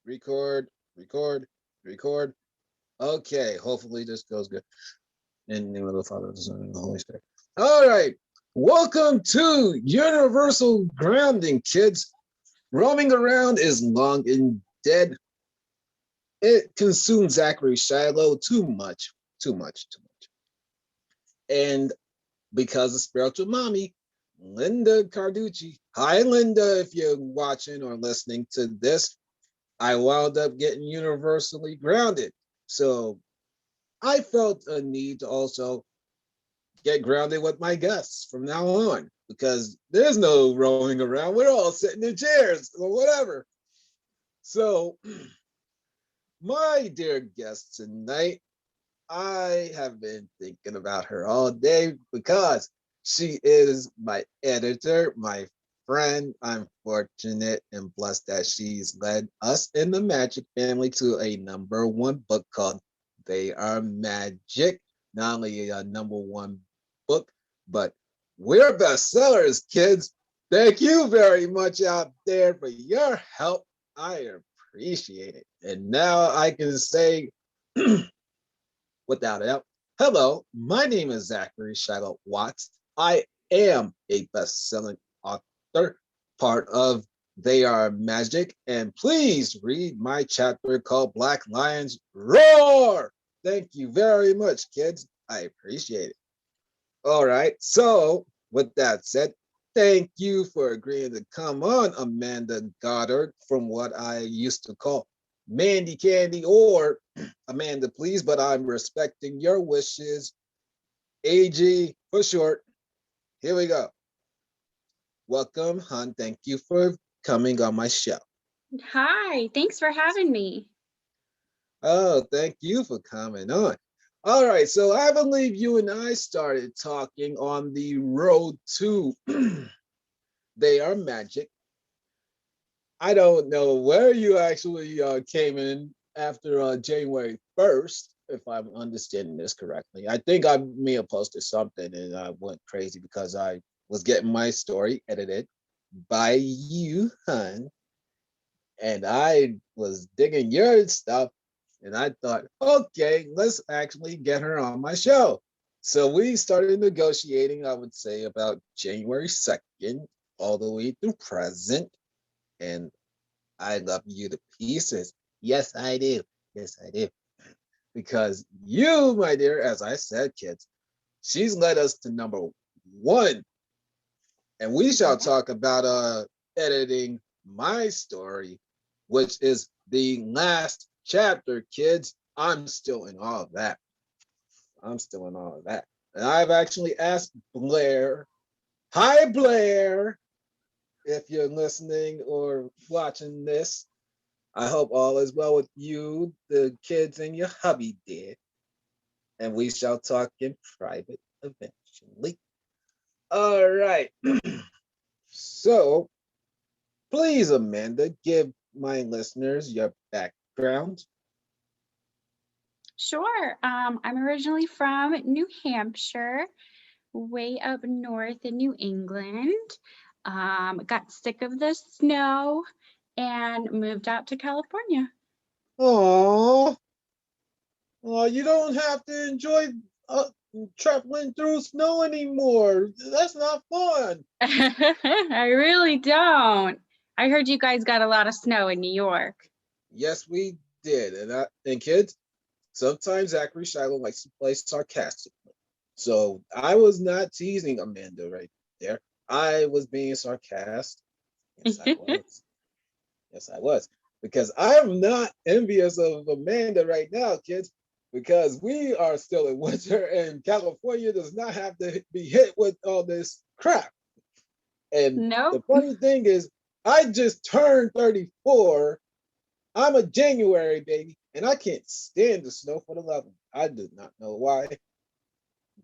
record, record, record. Okay, hopefully this goes good. In the name of the Father, the Son, and the Holy Spirit. All right, welcome to Universal Grounding, kids. Roaming around is long and dead. It consumed Zachary Shiloh too much, too much, too much. And because of spiritual mommy, Linda Carducci. Hi, Linda, if you're watching or listening to this. I wound up getting universally grounded. So I felt a need to also get grounded with my guests from now on because there's no rolling around. We're all sitting in chairs or whatever. So, my dear guest tonight, I have been thinking about her all day because she is my editor, my friend. I'm fortunate and blessed that she's led us in the Magic family to a #1 book called They Are Magic. Not only a #1 book, but we're bestsellers, kids. Thank you very much out there for your help. I appreciate it. And now I can say, without a doubt, hello, my name is Zachary Shiloh Watts. I am a best-selling author, part of They Are Magic, and please read my chapter called Black Lions Roar. Thank you very much, kids. I appreciate it. All right, so with that said, thank you for agreeing to come on, Amanda Goddard, from what I used to call Mandy Candy or Amanda, please, but I'm respecting your wishes. AG for short. Here we go. Welcome, hon. Thank you for coming on my show. Hi, thanks for having me. Oh, thank you for coming on. All right, so I believe you and I started talking on the road to They Are Magic. I don't know where you actually came in after January 1st, if I'm understanding this correctly. I think I may have posted something and I went crazy because I was getting my story edited by you, hun. And I was digging your stuff and I thought, okay, let's actually get her on my show. So we started negotiating, I would say, about January 2nd, all the way through present. And I love you to pieces. Yes, I do. Yes, I do. Because you, my dear, as I said, kids, she's led us to #1. And we shall talk about editing my story, which is the last chapter, kids. I'm still in all of that. I'm still in all of that. And I've actually asked Blair, hi, Blair, if you're listening or watching this. I hope all is well with you, the kids, and your hubby, dear. And we shall talk in private eventually. All right. So, please, Amanda, give my listeners your background. Sure. I'm originally from New Hampshire, way up north in New England. Got sick of the snow and moved out to California. Oh, you don't have to enjoy traveling through snow anymore. That's not fun. I really don't. I heard you guys got a lot of snow in New York. Yes, we did. And kids, sometimes Zachary Shiloh likes to play sarcastically. So I was not teasing Amanda right there. I was being sarcastic. Yes, I was. Yes, I was. Because I'm not envious of Amanda right now, kids, because we are still in winter and California does not have to be hit with all this crap. And Nope. the funny thing is, I just turned 34. I'm a January baby, and I can't stand the snow for the love of me. I do not know why.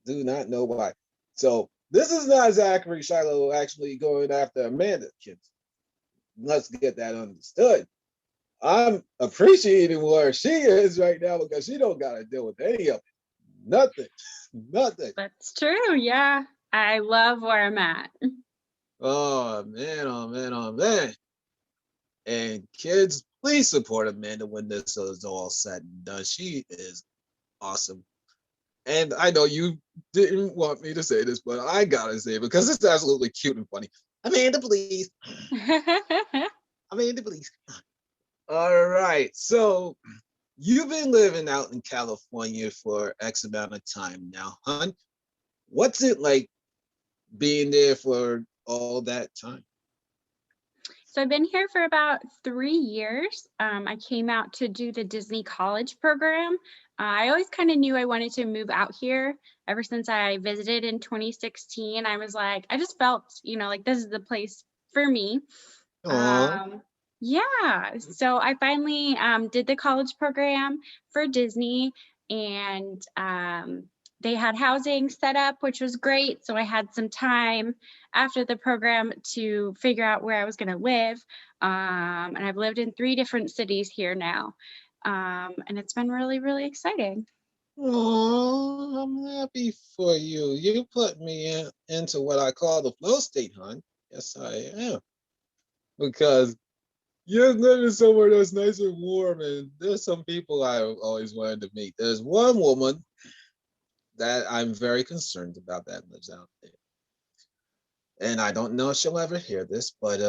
Do not know why. So this is not Zachary Shiloh actually going after Amanda, kids. Let's get that understood. I'm appreciating where she is right now because she don't got to deal with any of it. Nothing. Nothing. That's true. Yeah. I love where I'm at. Oh man, oh man, oh man. And kids, please support Amanda when this is all said and done. She is awesome. And I know you didn't want me to say this, but I gotta say it because it's absolutely cute and funny. Amanda, please. Amanda, please. All right. So you've been living out in California for X amount of time now, hon. What's it like being there for all that time? So I've been here for about 3 years. I came out to do the Disney College program. I always kind of knew I wanted to move out here. Ever since I visited in 2016, I was like, I just felt, like this is the place for me. Oh, Yeah, so I finally did the college program for Disney, and they had housing set up, which was great. So I had some time after the program to figure out where I was going to live. And I've lived in 3 different cities here now. And it's been really, really exciting. oh, I'm happy for you. You put me into what I call the flow state, hon. Yes, I am. Because you're living somewhere that's nice and warm, and there's some people I always wanted to meet. There's one woman that I'm very concerned about that lives out there. And I don't know if she'll ever hear this, but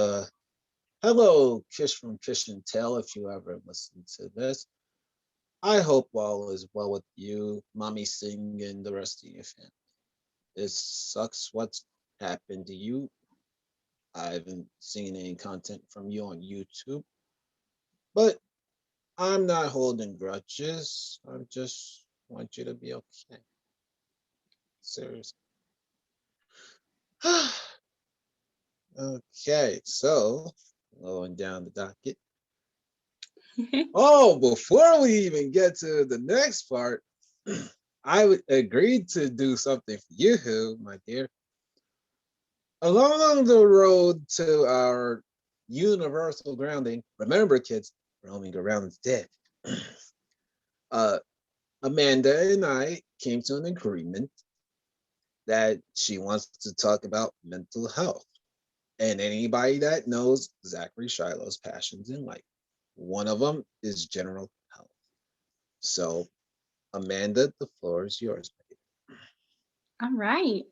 hello, Kish from Kish and Tell, if you ever listen to this. I hope all is well with you, Mommy Sing, and the rest of your family. It sucks what's happened to you. I haven't seen any content from you on YouTube, but I'm not holding grudges. I just want you to be okay. Seriously. Okay, so going down the docket. Oh, before we even get to the next part, I agreed to do something for you, my dear. Along the road to our universal grounding, remember, kids, roaming around is dead. uh, Amanda and I came to an agreement that she wants to talk about mental health. And anybody that knows Zachary Shiloh's passions in life, one of them is general health. So, Amanda, the floor is yours. All right.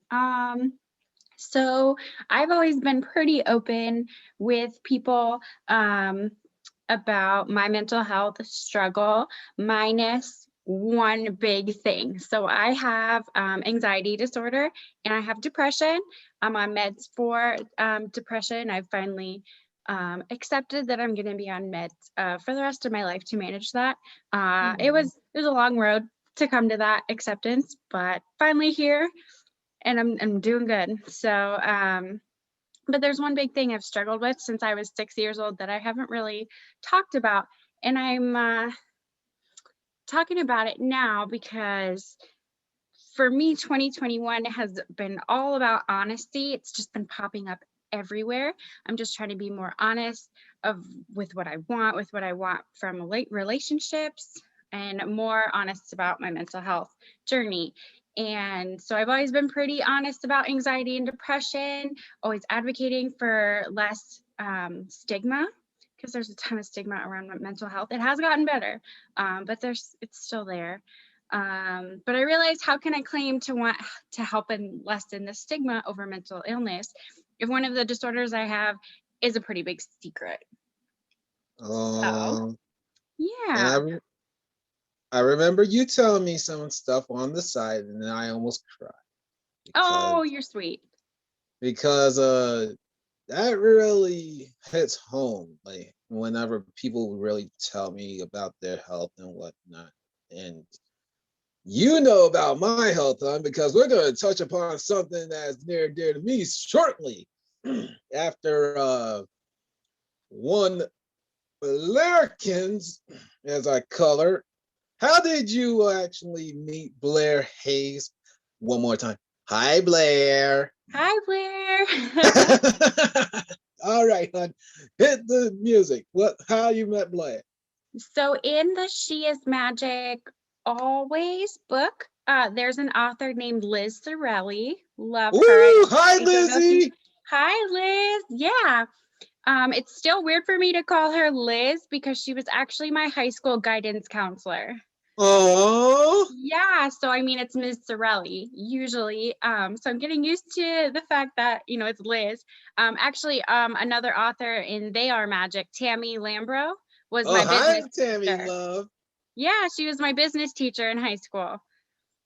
So I've always been pretty open with people about my mental health struggle, minus one big thing. So I have anxiety disorder and I have depression. I'm on meds for depression. I've finally accepted that I'm going to be on meds for the rest of my life to manage that. It was a long road to come to that acceptance, but finally here, and I'm doing good. So but there's one big thing I've struggled with since I was 6 years old that I haven't really talked about. And I'm talking about it now because for me, 2021 has been all about honesty. It's just been popping up everywhere. I'm just trying to be more honest with what I want from relationships, and more honest about my mental health journey. And so I've always been pretty honest about anxiety and depression, always advocating for less stigma, because there's a ton of stigma around mental health. It has gotten better, but it's still there. But I realized, how can I claim to want to help and lessen the stigma over mental illness if one of the disorders I have is a pretty big secret? So, yeah. And I remember you telling me some stuff on the side, and then I almost cried Oh, because you're sweet. because that really hits home. Like whenever people really tell me about their health and whatnot, and you know about my health, hon, because we're going to touch upon something that's near and dear to me shortly after one Blairkins, as I call her. How did you actually meet Blair Hayse? One more time. Hi, Blair. Hi, Blair. All right, hon. Hit the music. How you met Blair? So in the She is Magic Always book, there's an author named Liz Sorelli. Love her. Ooh, hi, I don't know if you. Lizzie. Hi, Liz. Yeah. It's still weird for me to call her Liz because she was actually my high school guidance counselor. Oh, Yeah, so I mean it's Ms. Sorelli usually. So I'm getting used to the fact that it's Liz. Actually, another author in They Are Magic, Tammy Lambro, was oh, my hi, business Tammy, teacher. love. Yeah, she was my business teacher in high school.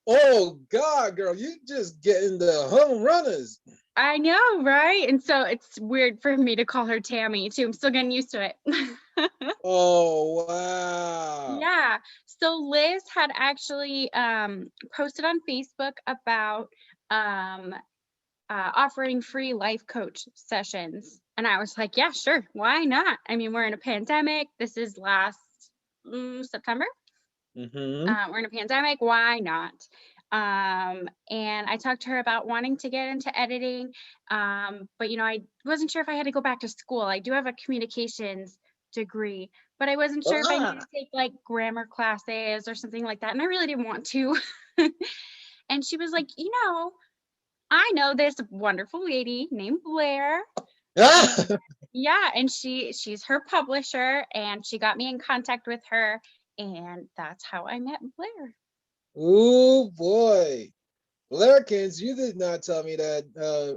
Oh God, girl, you just getting the home runners. I know, right? And so it's weird for me to call her Tammy too. I'm still getting used to it. Oh wow. Yeah. So Liz had actually posted on Facebook about um, offering free life coach sessions. And I was like, yeah, sure. Why not? I mean, we're in a pandemic. This is last September. Mm-hmm. We're in a pandemic. Why not? And I talked to her about wanting to get into editing. But, I wasn't sure if I had to go back to school. I do have a communications degree, but I wasn't sure if I needed Ah. to take like grammar classes or something like that. And I really didn't want to. And she was like, I know this wonderful lady named Blair. And Ah. yeah, and she's her publisher and she got me in contact with her and that's how I met Blair. Oh boy. Larkins, you did not tell me that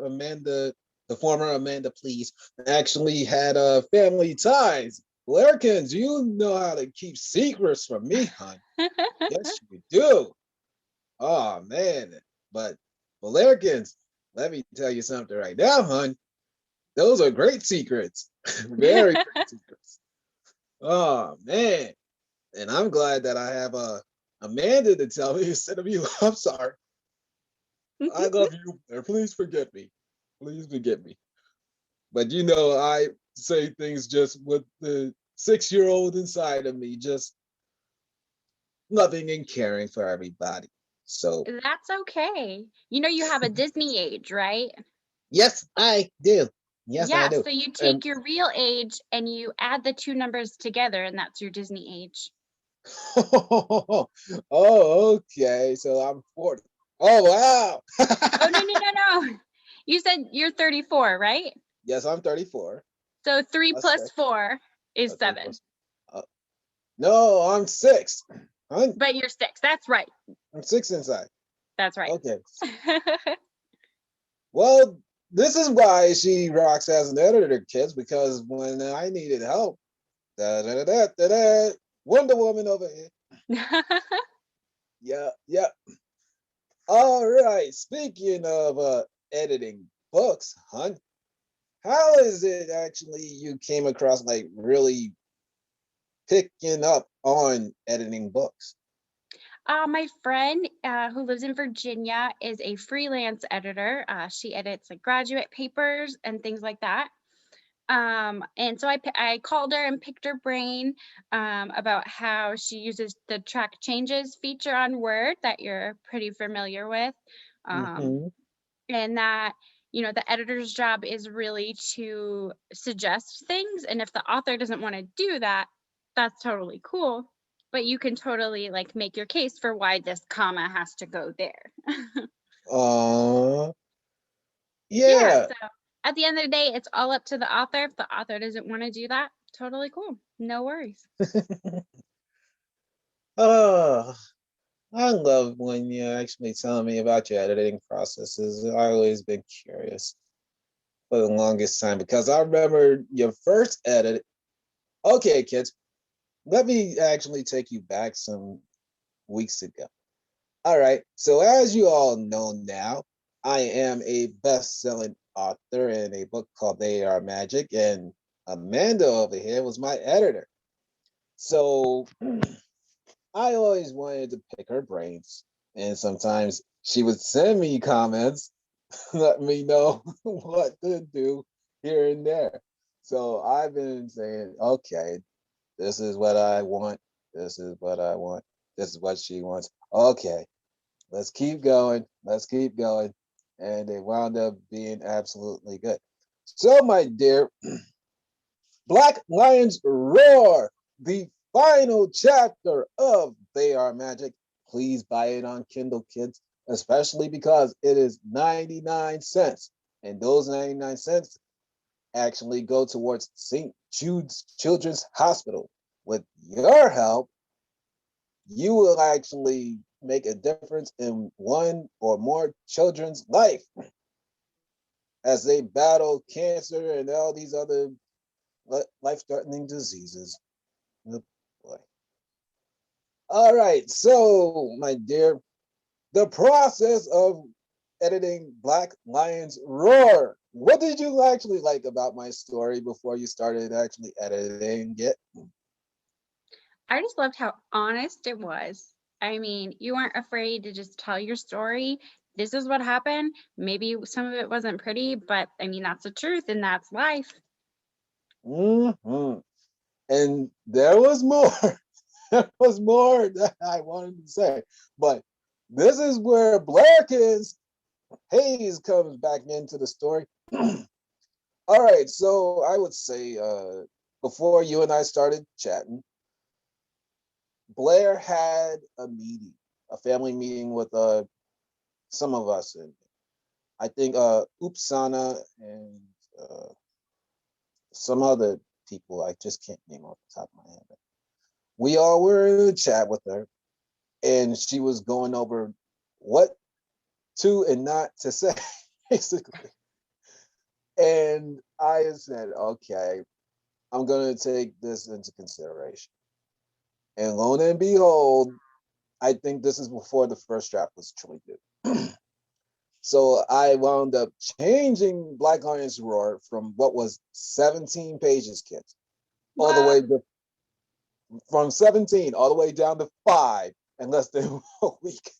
Amanda, the former Amanda Please, actually had family ties. Larkins, you know how to keep secrets from me, hon. Yes, you do. Oh man. But Larkins, let me tell you something right now, hon. Those are great secrets. Very great secrets. Oh man. And I'm glad that I have Amanda to tell me instead of you. I'm sorry. I love you, and please forget me. Please forget me. But I say things just with the 6-year-old inside of me, just loving and caring for everybody. So That's okay. You have a Disney age, right? yes, I do. Yes, I Yeah, do. so you And take your real age and you add the two numbers together, and that's your Disney age. oh, okay. So I'm 40. Oh wow. Oh, no, no, no, no. You said you're 34, right? yes, I'm 34. So 3 That's plus correct. 4 is 3 7, plus. Uh, no, I'm 6. but you're 6. That's right. I'm 6 inside. That's right. Okay. Well, this is why she rocks as an editor, kids, because when I needed help, da da da da da, Wonder Woman over here. Yeah, yeah. All right. Speaking of editing books, hon, how is it actually you came across like really picking up on editing books? My friend who lives in Virginia is a freelance editor. She edits like graduate papers and things like that. And so I called her and picked her brain about how she uses the track changes feature on Word that you're pretty familiar with. Um, Mm-hmm. and that, the editor's job is really to suggest things. And if the author doesn't want to do that, that's totally cool. But you can totally like make your case for why this comma has to go there. Uh, Yeah. yeah. So at the end of the day, it's all up to the author. If the author doesn't want to do that, totally cool. No worries. Oh, I love when you actually tell me about your editing processes. I've always been curious for the longest time because I remember your first edit. Okay, kids, let me actually take you back some weeks ago. All right, so as you all know now, I am a best-selling author in a book called They Are Magic, and Amanda over here was my editor. So I always wanted to pick her brains, and sometimes she would send me comments, let me know what to do here and there. So I've been saying, okay, this is what I want. This is what I want. This is what she wants. Okay, let's keep going. Let's keep going. And it wound up being absolutely good. So, my dear, Black Lions Roar, the final chapter of They Are Magic. Please buy it on Kindle, kids, especially because it is 99 cents. And those 99 cents actually go towards St. Jude's Children's Hospital. With your help, you will actually make a difference in one or more children's life as they battle cancer and all these other life-threatening diseases. Oh, boy. All right, so my dear, the process of editing Black Lion's Roar. What did you actually like about my story before you started actually editing it? I just loved how honest it was. I mean, you weren't afraid to just tell your story. This is what happened. Maybe some of it wasn't pretty, but I mean, that's the truth and that's life. Mm-hmm. And there was more. There was more that I wanted to say. But this is where Blair Hayse comes back into the story. All right, so I would say before you and I started chatting, Blair had a meeting, a family meeting with some of us, and I think Upsana and some other people. I just can't name off the top of my head. We all were in a chat with her, and she was going over what to and not to say, basically. And I said, okay, I'm going to take this into consideration. And lo and behold, I think this is before the first draft was truly due. So I wound up changing Black Lion's Roar from what was 17 pages, kids, all the way to, from 17 all the way down to 5 in less than a week.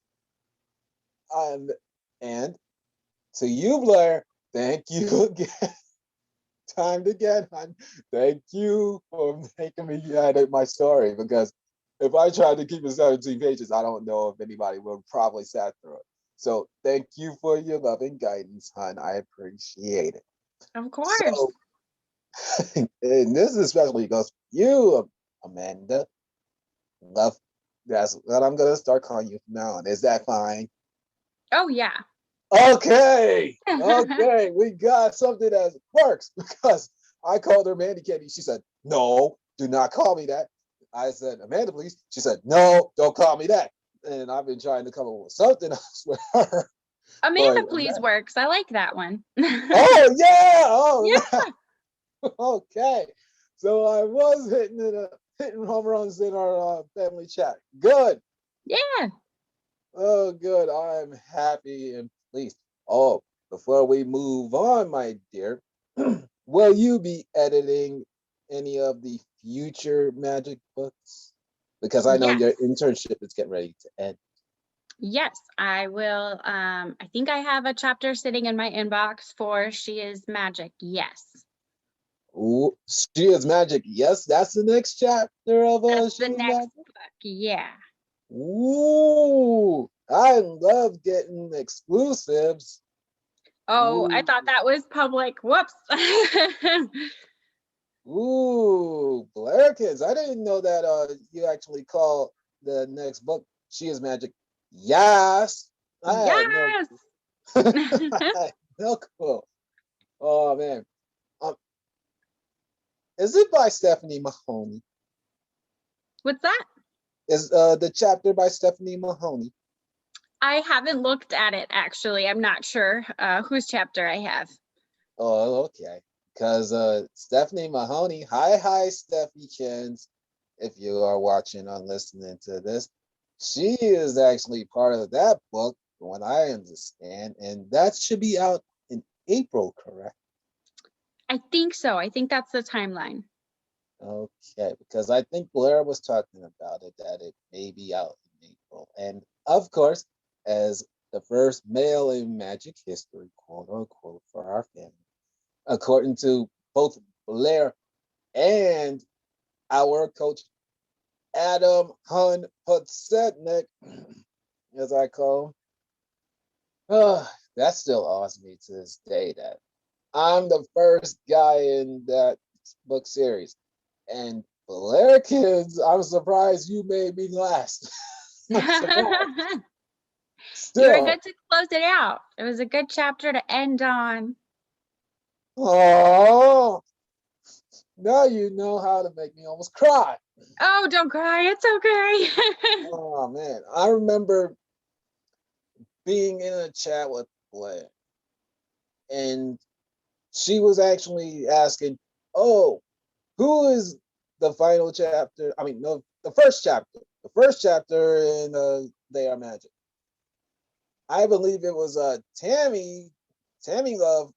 And to you, Blair, thank you again. Time again, hon. Thank you for making me edit my story, because if I tried to keep it 17 pages, I don't know if anybody would probably sat through it. So thank you for your loving guidance, hon. I appreciate it. Of course. So, and this especially goes for you, Amanda. Love. That's what I'm gonna start calling you from now on. Is that fine? Oh, yeah. Okay. Okay. We got something that works, because I called her Mandy Candy. She said, no, do not call me that. I said, Amanda, please. She said, no, don't call me that. And I've been trying to come up with something else with her. Amanda, please works. I like that one. Oh, yeah. Oh, Yeah. okay. So I was hitting home runs in our family chat. Good. Yeah. Oh, good. I'm happy and pleased. Oh, before we move on, my dear, will you be editing any of the future magic books? Because I know Yes. your internship is getting ready to end. Yes, I will. I think I have a chapter sitting in my inbox for She is Magic. Yes. Ooh, She is Magic. Yes, that's the next chapter of That's She the is next Magic. book. Yeah. Ooh, I love getting exclusives. Oh, I Ooh, thought that was public. Whoops. ooh, Blairkins. I didn't know that you actually call the next book She is Magic. Yes. I had no Yes. I had no clue. Oh man. Um, is it by Stephanie Mahoney? What's that? Is the chapter by Stephanie Mahoney? I haven't looked at it, actually. I'm not sure whose chapter I have. Oh, okay. Because Stephanie Mahoney, hi, Steffi Chins. If you are watching or listening to this, she is actually part of that book, from what I understand, and that should be out in April, correct? I think so. I think that's the timeline. Okay, because I think Blair was talking about it, that it may be out in April. And of course, as the first male in magic history, quote unquote, for our family, according to both Blair and our coach, Adam Hun Podsednik, as I call him. That still awes me to this day that I'm the first guy in that book series. And Blair Kids, I'm surprised you made me last. You were Still, good to close it out. It was a good chapter to end on. Oh, now you know how to make me almost cry. Oh, don't cry. It's okay. Oh man, I remember being in a chat with Blair, and she was actually asking, "Oh, who is the final chapter? I mean, no, the first chapter in They Are Magic." I believe it was Tammy Love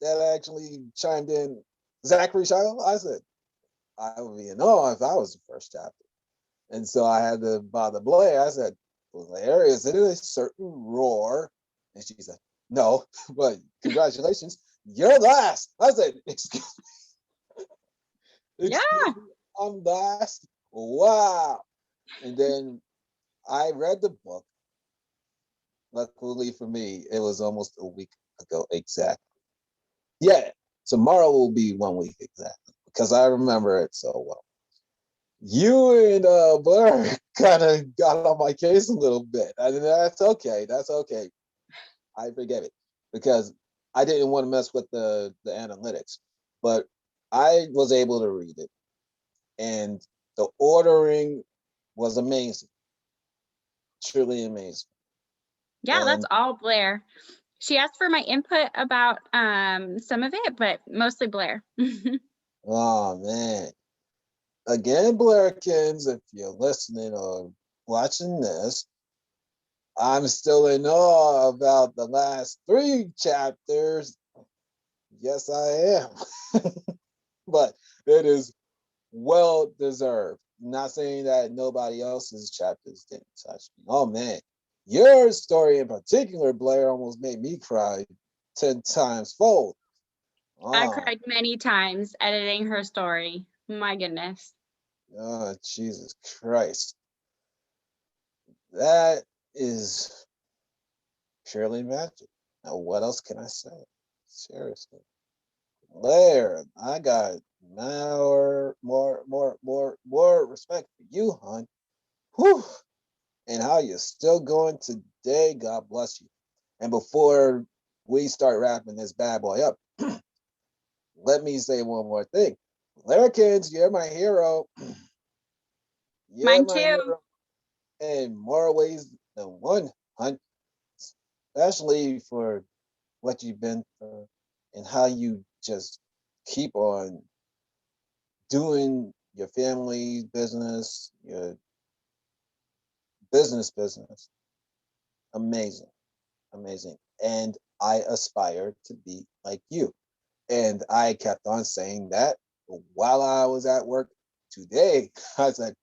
that actually chimed in. Zachary Shiloh. I said I would be in awe if I was the first chapter, and so I had to bother Blair. I said, "Blair, is it a certain roar?" And she said, "No, but congratulations, you're last." I said, Yeah. excuse me, I'm last. Wow. And then I read the book. Luckily for me, it was almost a week ago exactly. Yeah, tomorrow will be 1 week exactly because I remember it so well. You and Blair kind of got on my case a little bit. I mean, that's okay. That's okay. I forget it because I didn't want to mess with the analytics, but I was able to read it, and the ordering was amazing, truly amazing. Yeah, that's And all Blair. She asked for my input about some of it, but mostly Blair. oh man, again, Blairkins, if you're listening or watching this, I'm still in awe about the last 3 chapters. Yes, I am. But it is well deserved. Not saying that nobody else's chapters didn't touch me. Oh man, your story in particular, Blair, almost made me cry 10 times fold. I Oh, cried many times editing her story. My goodness. oh Jesus Christ. That is purely magic. Now, what else can I say? Seriously. Blair, I got more respect for you, hon. Whew. And how you're still going today. God bless you. And before we start wrapping this bad boy up, let me say one more thing. Larrikins, you're my hero. You're Mine my too. hero in more ways than one, hon. Especially for what you've been through and how you just keep on doing your family business, your business. Amazing, amazing. And I aspire to be like you. And I kept on saying that while I was at work today. I said,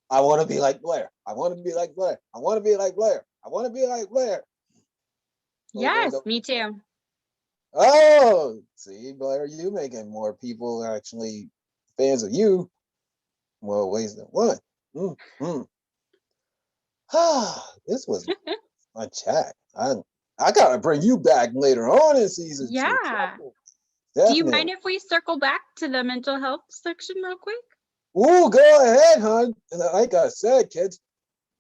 I want to be like Blair. I want to be like Blair. I want to be like Blair. I want to be like Blair. Over and Yes, over me again. too. Oh, see, Blair, you making more people actually fans of you more ways than one. Mm-hmm. This was a chat. I gotta bring you back later on in season 2. Yeah. Do you mind Definitely. if we circle back to the mental health section real quick? Ooh, go ahead, hon. And like I said, kids,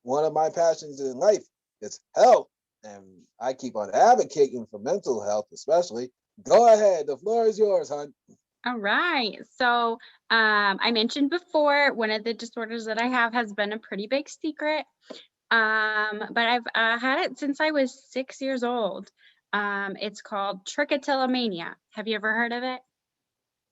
one of my passions in life is health. And I keep on advocating for mental health, especially. Go ahead. The floor is yours, hon. All right. So I mentioned before, one of the disorders that I have has been a pretty big secret. But I've had it since I was 6 years old. It's called Trichotillomania. Have you ever heard of it?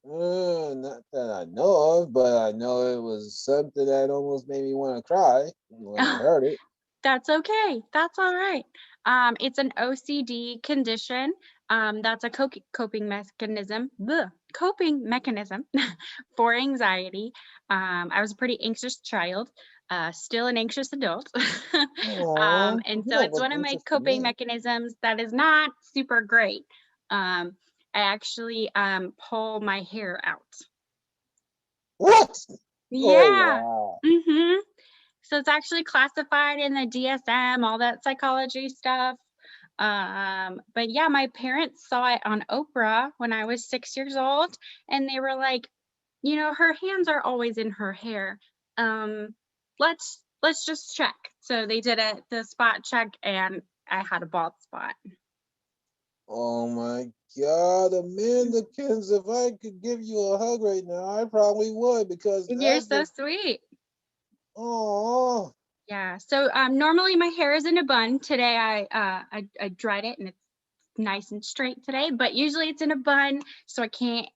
Not that I know of, but I know it was something that almost made me want to cry when I heard it. That's okay. That's all right. It's an OCD condition. That's a coping mechanism. Coping mechanism for anxiety. I was a pretty anxious child, still an anxious adult. Aww, And you so don't it's look one of my anxious to coping me. mechanisms that is not super great. I actually pull my hair out. What? Oh, Yeah. wow. Mm-hmm. So it's actually classified in the DSM, all that psychology stuff. But yeah, my parents saw it on Oprah when I was 6 years old, and they were like, her hands are always in her hair. Let's just check. So they did the spot check, and I had a bald spot. Oh my God, Amandakins, if I could give you a hug right now, I probably would because You're that's so just, sweet. oh, Yeah. So normally my hair is in a bun. Today I dried it and it's nice and straight today, but usually it's in a bun, so I can't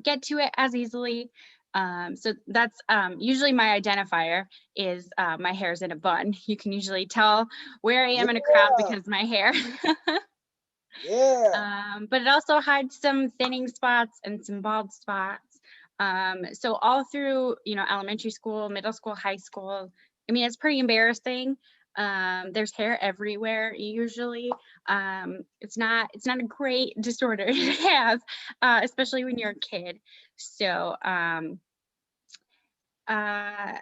get to it as easily. So that's usually my identifier is my hair's in a bun. You can usually tell where I am in a crowd yeah, because of my hair. yeah. But it also hides some thinning spots and some bald spots. So all through, elementary school, middle school, high school, I mean, it's pretty embarrassing. There's hair everywhere usually. It's not a great disorder to have, especially when you're a kid. So, uh,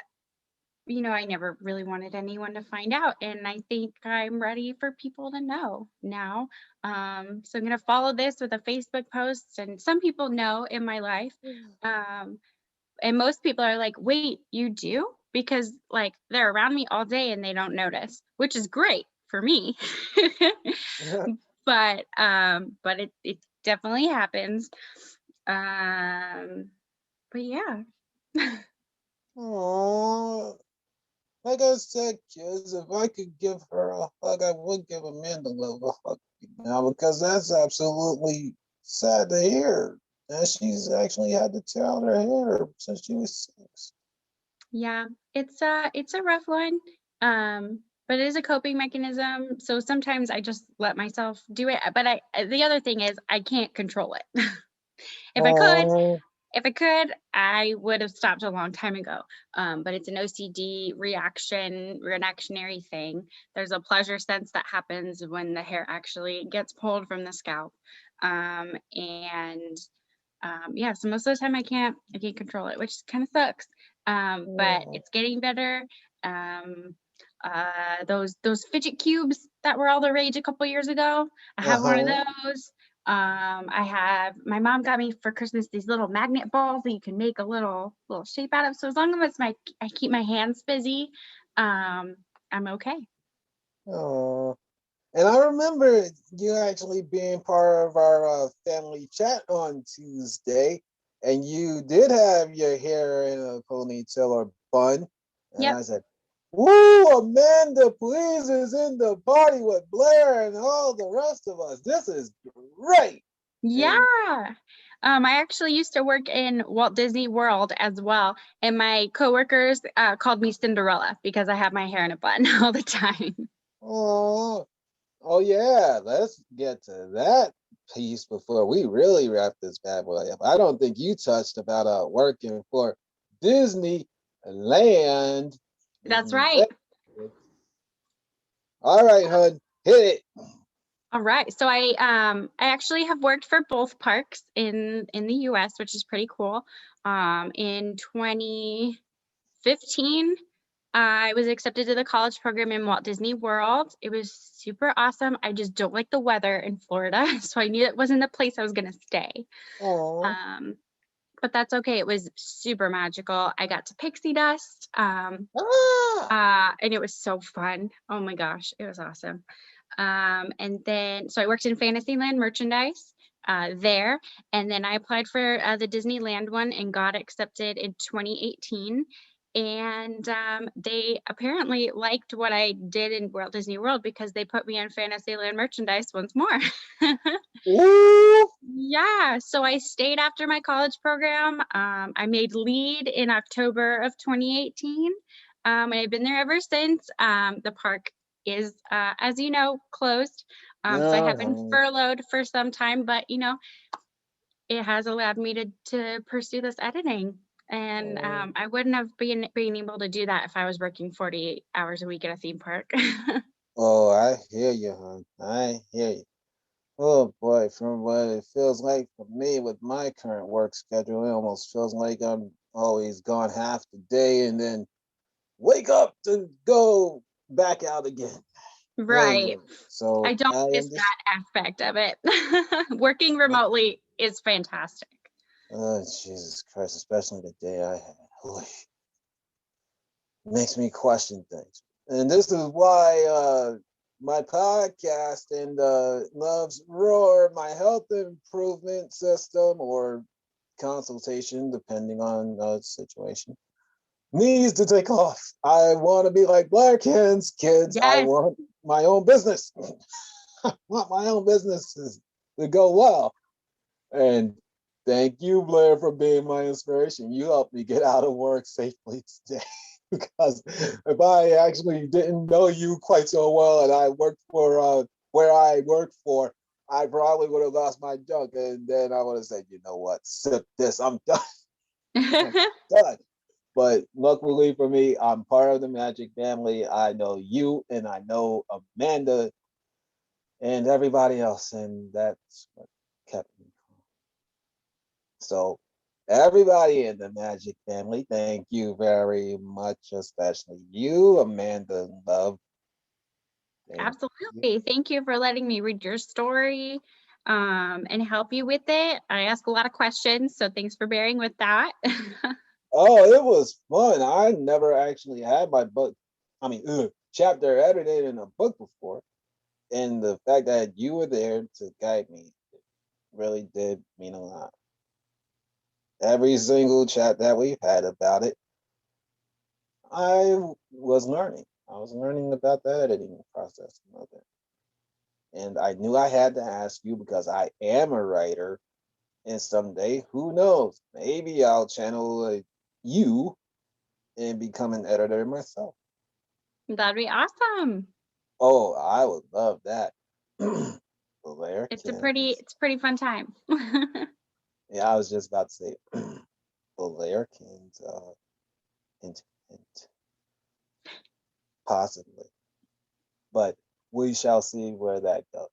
I never really wanted anyone to find out. And I think I'm ready for people to know now. So I'm going to follow this with a Facebook post. And some people know in my life. Um, and most people are like, wait, you do? Because like they're around me all day and they don't notice, which is great for me. but it definitely happens. But yeah. Oh, like I said, kids, if I could give her a hug, I would give Amanda Love a hug now because that's absolutely sad to hear. And she's actually had to tear out her hair since she was 6. Yeah, it's a rough one. But it is a coping mechanism. So sometimes I just let myself do it. But the other thing is I can't control it. If I could, Oh, I would have stopped a long time ago. But it's an OCD reactionary thing. There's a pleasure sense that happens when the hair actually gets pulled from the scalp. And yeah, so most of the time I can't control it, which kind of sucks. But oh, it's getting better. Um, those fidget cubes that were all the rage a couple years ago, I have one of uh-huh. those. I have my mom got me for Christmas these little magnet balls that you can make a little shape out of. So as long as I keep my hands busy, I'm okay. Oh. And I remember you actually being part of our family chat on Tuesday, and you did have your hair in a ponytail or bun. And Yep. I said, woo, Amanda, please is in the party with Blair and all the rest of us. This is great. And Yeah. I actually used to work in Walt Disney World as well, and my coworkers called me Cinderella because I have my hair in a bun all the time. oh, oh yeah, let's get to that piece before we really wrap this bad boy up. I don't think you touched about working for Disney Land. That's Disney right. Land. All right, hun, hit it. All right. So I actually have worked for both parks in the US, which is pretty cool. In 2015, I was accepted to the college program in Walt Disney World. It was super awesome. I just don't like the weather in Florida, so I knew it wasn't the place I was going to stay. Oh, Um, but that's okay. It was super magical. I got to pixie dust, ah, and it was so fun. Oh my gosh, it was awesome. And then, so I worked in Fantasyland merchandise there, and then I applied for the Disneyland one and got accepted in 2018. And they apparently liked what I did in Walt Disney World because they put me in Fantasyland merchandise once more. ooh, Yeah, so I stayed after my college program. I made lead in October of 2018, and I've been there ever since. The park is, as you know, closed. So I have been uh-huh. furloughed for some time, but it has allowed me to pursue this editing. And Oh, I wouldn't have been able to do that if I was working 48 hours a week at a theme park. oh, I hear you, hun. I hear you. Oh boy, from what it feels like for me with my current work schedule, it almost feels like I'm always gone half the day and then wake up to go back out again. Oh Right. yeah. So I don't I miss understand. that aspect of it. Working remotely is fantastic. Oh Jesus Christ, especially the day I had. Oy, makes me question things. And this is why my podcast and Love's Roar, my health improvement system or consultation, depending on the situation, needs to take off. I want to be like Blairkins, kids. I Yes. want my own business. I want my own businesses to go well. And thank you, Blair, for being my inspiration. You helped me get out of work safely today. Because if I actually didn't know you quite so well and I worked for where I worked for, I probably would have lost my junk. And then I would have said, you know what, sip this, I'm done. I'm done. But luckily for me, I'm part of the Magic family. I know you and I know Amanda and everybody else. And that's what kept me calm. So everybody in the Magic family, thank you very much, especially you, Amanda Love. Thank you. Absolutely. Thank you for letting me read your story and help you with it. I ask a lot of questions, so thanks for bearing with that. Oh, it was fun. I never actually had my book, chapter edited in a book before. And the fact that you were there to guide me really did mean a lot. Every single chat that we've had about it, I was learning. I was learning about the editing process of it. And I knew I had to ask you because I am a writer. And someday, who knows, maybe I'll channel you and become an editor myself. That'd be awesome. Oh, I would love that. Blair It's Kins. a pretty fun time. Yeah, I was just about to say Blair Kins. Hint, hint, possibly. But we shall see where that goes.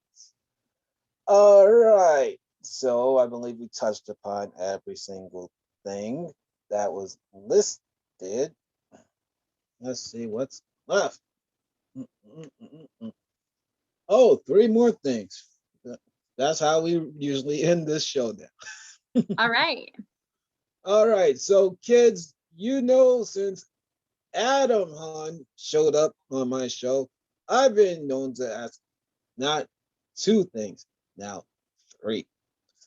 All right. So I believe we touched upon every single thing that was listed. Let's see what's left. Oh, three more things. That's how we usually end this show now. All right. All right. So, kids, since Adam Hahn showed up on my show, I've been known to ask not two things, now three.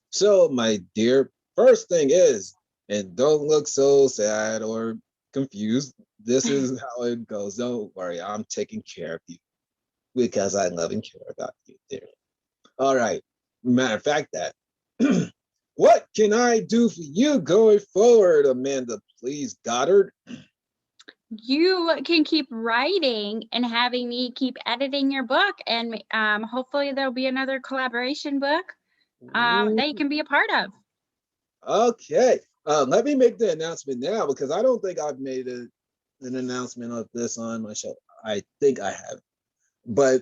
So, my dear, first thing is, and don't look so sad or confused. This is how it goes. Don't worry, I'm taking care of you because I love and care about you, dear. All right. Matter of fact, that what can I do for you going forward, Amanda? Please, Goddard. You can keep writing and having me keep editing your book, and hopefully there'll be another collaboration book that you can be a part of. Okay. Let me make the announcement now because I don't think I've made an announcement of this on my show. I think I have. But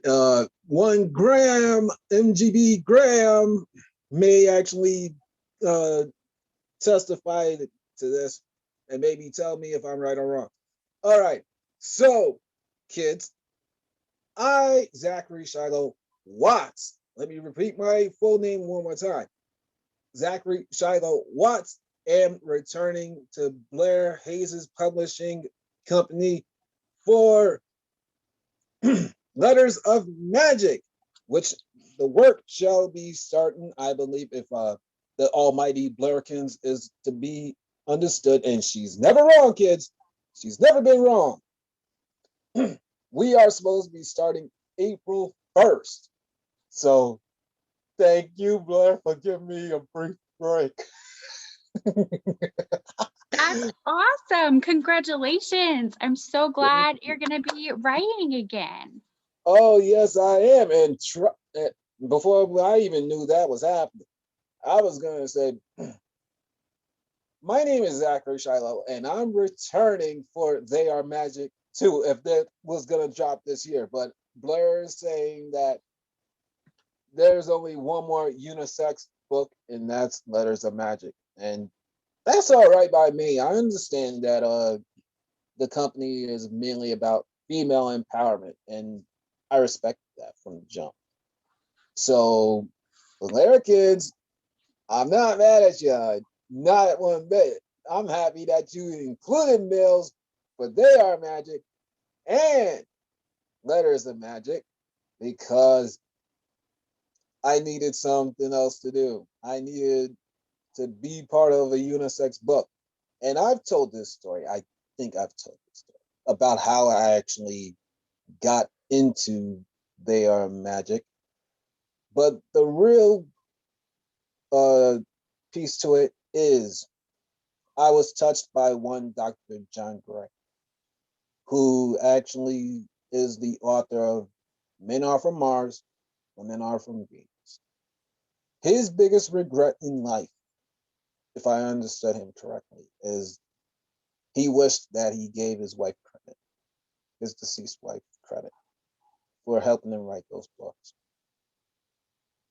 one Graham, MGB Graham, may actually testify to this and maybe tell me if I'm right or wrong. All right. So, kids, Zachary Shiloh Watts. Let me repeat my full name one more time. Zachary Shiloh Watts am returning to Blair Hayse Publishing Company for Letters of Magic, which the work shall be starting, I believe, if the almighty Blairkins is to be understood. And she's never wrong, kids. She's never been wrong. We are supposed to be starting April 1st. So thank you, Blair, for giving me a brief break. That's awesome. Congratulations. I'm so glad you're going to be writing again. Oh, yes, I am. And before I even knew that was happening, I was going to say, my name is Zachary Shiloh, and I'm returning for They Are Magic 2, if that was going to drop this year. But Blair is saying that there's only one more unisex book, and that's Letters of Magic. And that's all right by me. I understand that the company is mainly about female empowerment, and I respect that from the jump. So, Blair kids, I'm not mad at you, not one bit. I'm happy that you included males, but They Are Magic and Letters of Magic, because I needed something else to do. I needed to be part of a unisex book. And I've told this story. I think I've told this story about how I actually got into They Are Magic. But the real uh, piece to it is I was touched by one Dr. John Gray, who actually is the author of Men Are From Mars, Women Are From Venus. His biggest regret in life, if I understood him correctly, is he wished that he gave his wife credit, his deceased wife credit, for helping him write those books.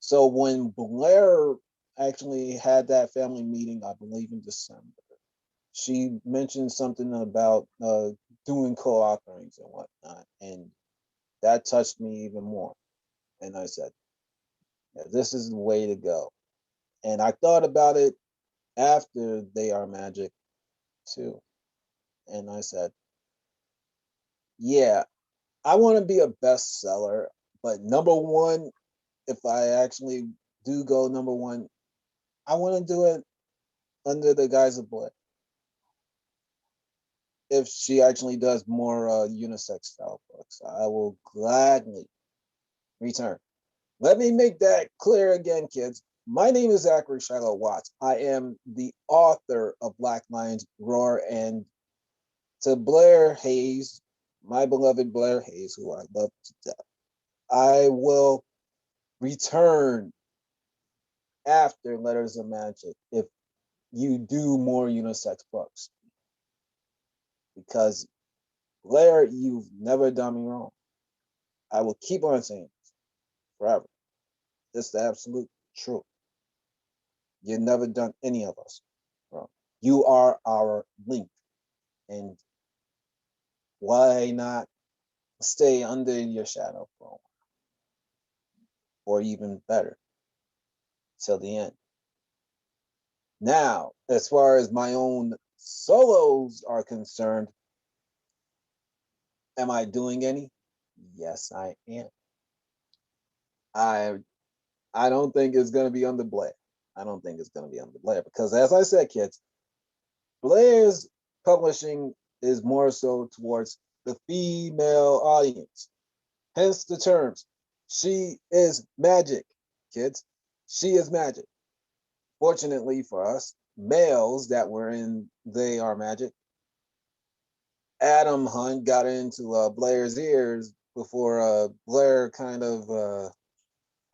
So when Blair actually had that family meeting, I believe in December, she mentioned something about doing co-authoring and whatnot, and that touched me even more. And I said, yeah, this is the way to go. And I thought about it after They Are Magic too. And I said, yeah, I want to be a bestseller, but number one, if I actually do go number one, I want to do it under the guise of Blair. If she actually does more unisex style books, I will gladly return. Let me make that clear again, kids. My name is Zachary Shiloh Watts. I am the author of Black Lions Roar, and to Blair Hayse, my beloved Blair Hayse, who I love to death, I will return after Letters of Magic if you do more unisex books. Because Blair, you've never done me wrong. I will keep on saying this forever. It's the absolute truth. You've never done any of us wrong. You are our link. And why not stay under your shadow for a while? Or even better, till the end. Now, as far as my own solos are concerned, am I doing any? Yes, I am. I I don't think it's gonna be under Blair. I don't think it's gonna be under Blair because, as I said, kids, Blair's publishing is more so towards the female audience. Hence the terms. She is magic, kids. She is magic. Fortunately for us, males that were in They Are Magic, Adam Hunt got into Blair's ears before Blair kind of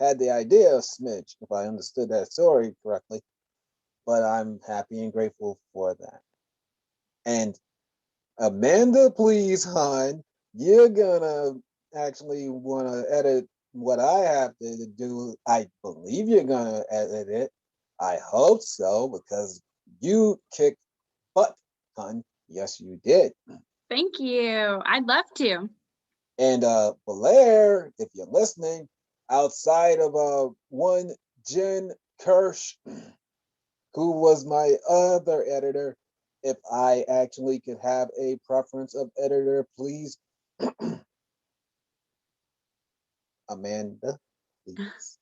had the idea of Smidge, if I understood that story correctly. But I'm happy and grateful for that. And Amanda, please, hon, you're gonna actually want to edit what I have to do. I believe you're gonna edit it. I hope so because you kicked butt, hon. Yes, you did. Thank you. I'd love to. And Blair, if you're listening, outside of one Jen Kirsch, who was my other editor, if I actually could have a preference of editor, please, Amanda, please.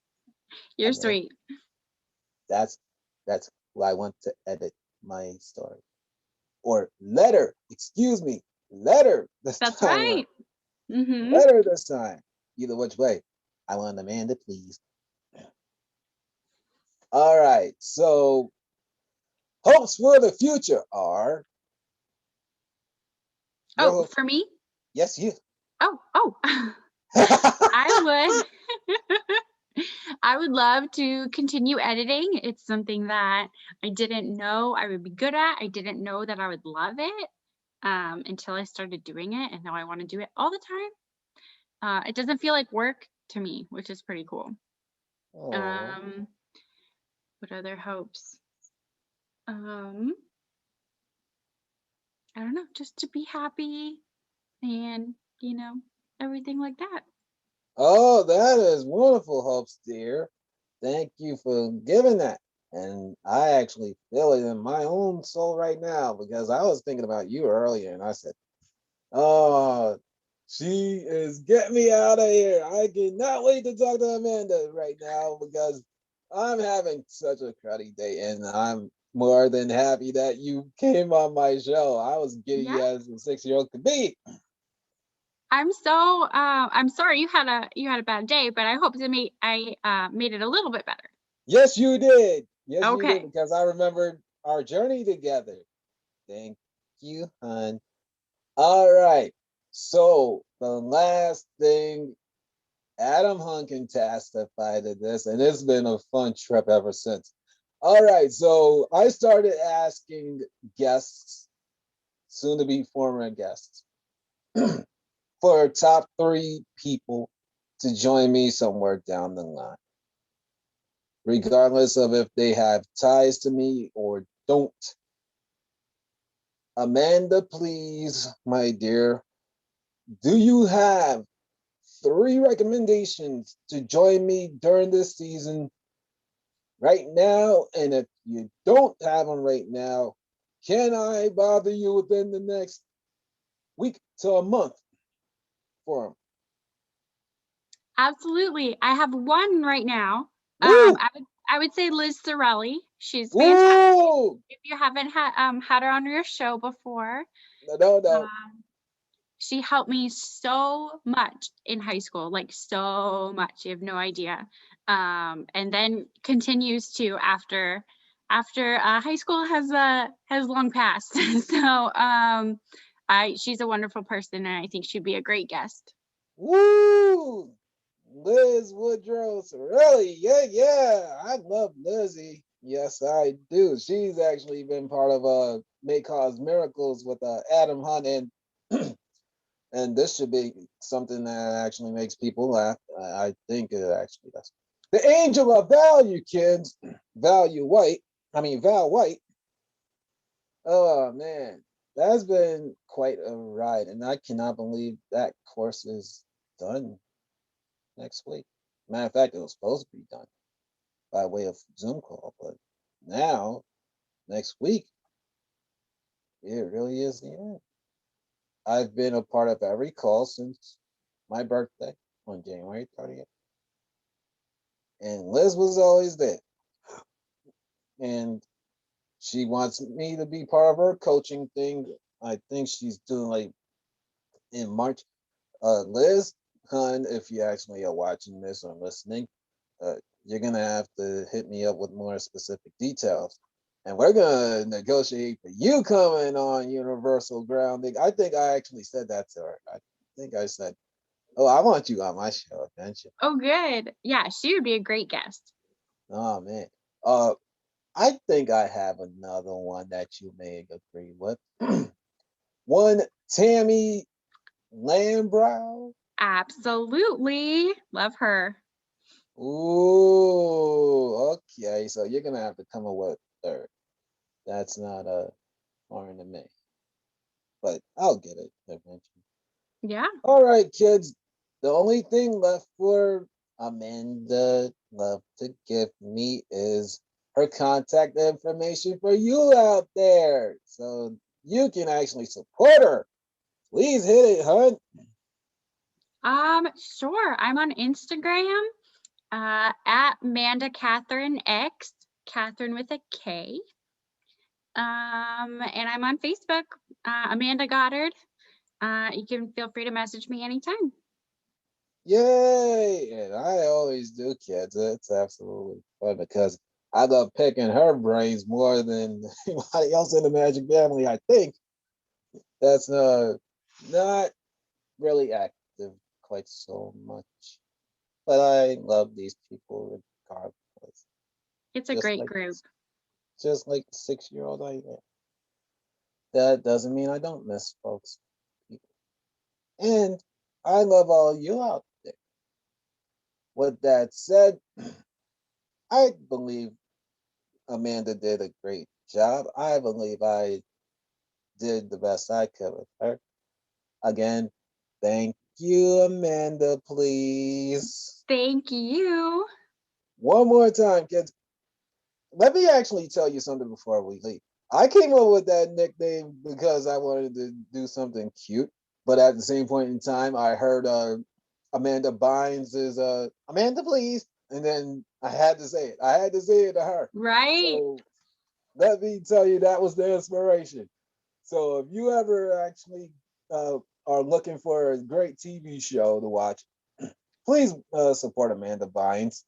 You're Amanda, sweet. that's who I want to edit my story. Or letter, excuse me, letter this That's time. right. Mm-hmm. Letter this time. Either which way. I want Amanda, please. All right. So hopes for the future are. Oh, for me? Yes, you. Oh. I would love to continue editing. It's something that I didn't know I would be good at. I didn't know that I would love it until I started doing it, and now I want to do it all the time. It doesn't feel like work to me, which is pretty cool. Oh. What other hopes? I don't know, just to be happy and, everything like that. Oh, that is wonderful, hopes, dear. Thank you for giving that. And I actually feel it in my own soul right now because I was thinking about you earlier and I said, oh, She is getting me out of here. I cannot wait to talk to Amanda right now because I'm having such a cruddy day, and I'm more than happy that you came on my show. I was giddy Yeah. as a 6-year-old could be. I'm sorry you had a bad day, but I hope to made it a little bit better. Yes, you did. Yes, you did, Okay. because I remembered our journey together. Thank you, hon. All right. So the last thing, Adam Hunt can testify to this, and it's been a fun trip ever since. All right. So I started asking guests, soon to be former guests, for top 3 people to join me somewhere down the line, regardless of if they have ties to me or don't. Amanda, please, my dear, do you have 3 recommendations to join me during this season right now? And if you don't have them right now, can I bother you within the next week to a month for them? Absolutely. I have one right now. Woo! I would say Liz Sorelli. She's fantastic. Woo! If you haven't had her on your show before, No, no, no. um, she helped me so much in high school, like so much. You have no idea. And then continues to after high school has long passed. So she's a wonderful person, and I think she'd be a great guest. Woo! Liz Woodrow Sorelli. Yeah, yeah. I love Lizzie. Yes, I do. She's actually been part of May Cause Miracles with Adam Hunt, and and this should be something that actually makes people laugh. I think it actually does. The Angel of Value, kids. Value White. I mean Val White. Oh man, that's been quite a ride, and I cannot believe that course is done next week. Matter of fact, it was supposed to be done by way of Zoom call, but now next week it really is the end. I've been a part of every call since my birthday on January 30th, and Liz was always there, and she wants me to be part of her coaching thing. I think she's doing like in March. Liz, hun, if you actually are watching this or listening, you're gonna have to hit me up with more specific details. And we're gonna negotiate for you coming on Universal Grounding. I think I actually said that to her. I think I said, "Oh, I want you on my show, don't you?" Oh, good. Yeah, she would be a great guest. Oh man. Uh, I think I have another one that you may agree with. One, Tammy Lambrow. Absolutely. Love her. Ooh, okay. So you're gonna have to come up with a third. That's not foreign to me, but I'll get it eventually. Yeah. All right, kids. The only thing left for Amanda Love to give me is her contact information for you out there, so you can actually support her. Please hit it, hun. Sure. I'm on Instagram, at Amanda Catherine X, Catherine with a K. And I'm on Facebook, Amanda Goddard. You can feel free to message me anytime. Yay! And I always do, kids. It's absolutely fun because I love picking her brains more than anybody else in the Magic Family. I think that's not really active quite so much, but I love these people regardless. It's a Just great like group. just like the 6-year-old I am. That doesn't mean I don't miss folks, people, and I love all you out there. With that said, I believe Amanda did a great job. I believe I did the best I could with her. Again, thank you, Amanda, please. Thank you. One more time, kids. Let me actually tell you something before we leave. I came up with that nickname because I wanted to do something cute. But at the same point in time, I heard Amanda Bynes is Amanda, please. And then I had to say it. I had to say it to her. Right? So let me tell you, that was the inspiration. So if you ever actually are looking for a great TV show to watch, please support Amanda Bynes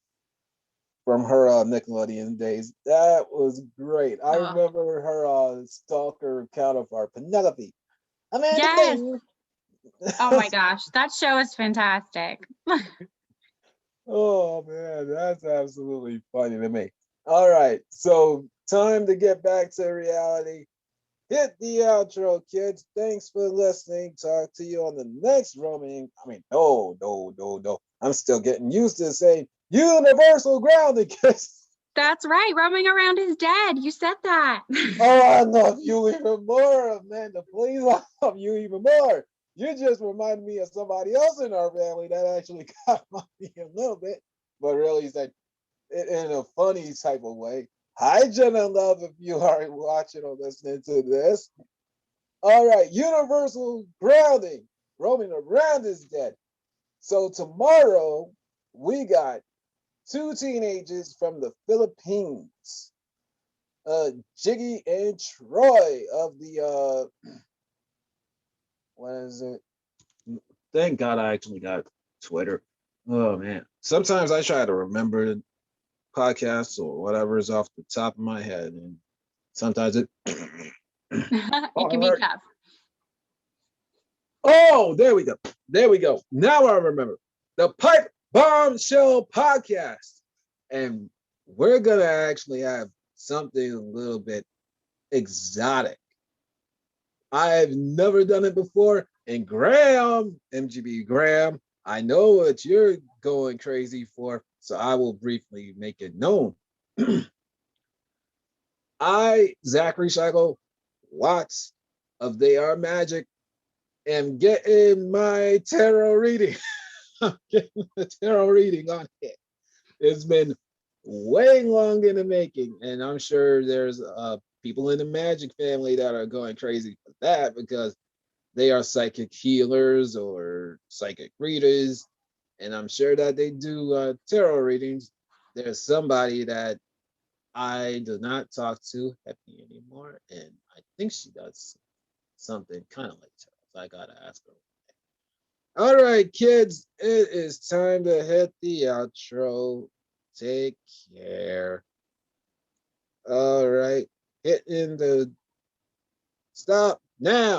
from her Nickelodeon days. That was great. I Oh, remember her stalker counterpart, Penelope. Amanda, yes. please. Oh my gosh, that show is fantastic. Oh man, that's absolutely funny to me. All right, so time to get back to reality. Hit the outro, kids. Thanks for listening. Talk to you on the next roaming. No. I'm still getting used to saying universal grounding, kids. That's right. Roaming around is dead. You said that. Oh, I love you even more, Amanda. Please, I love you even more. You just remind me of somebody else in our family that actually got me a little bit, but really said it in a funny type of way. Hi, Jenna Love, if you are watching or listening to this. All right, universal grounding. Roaming around is dead. So tomorrow we got two teenagers from the Philippines, Jiggy and Troy of the what is it? Thank God I actually got Twitter. Oh man, sometimes I try to remember podcasts or whatever is off the top of my head, and sometimes it. It can be Alright. tough. Oh, there we go. There we go. Now I remember the Pipe Bomb Show podcast, and we're gonna actually have something a little bit exotic. I've never done it before. And Graham, MGB Graham, I know what you're going crazy for, so I will briefly make it known. I, Zachary Shiloh Watts of They Are Magic, am getting my tarot reading. I'm getting the tarot reading on it. It's been way long in the making, and I'm sure there's people in the magic family that are going crazy for that because they are psychic healers or psychic readers, and I'm sure that they do tarot readings. There's somebody that I do not talk to happy anymore, and I think she does something kind of like tarot. So I gotta ask her. All right, kids, it is time to hit the outro. Take care. All right, hitting the stop now.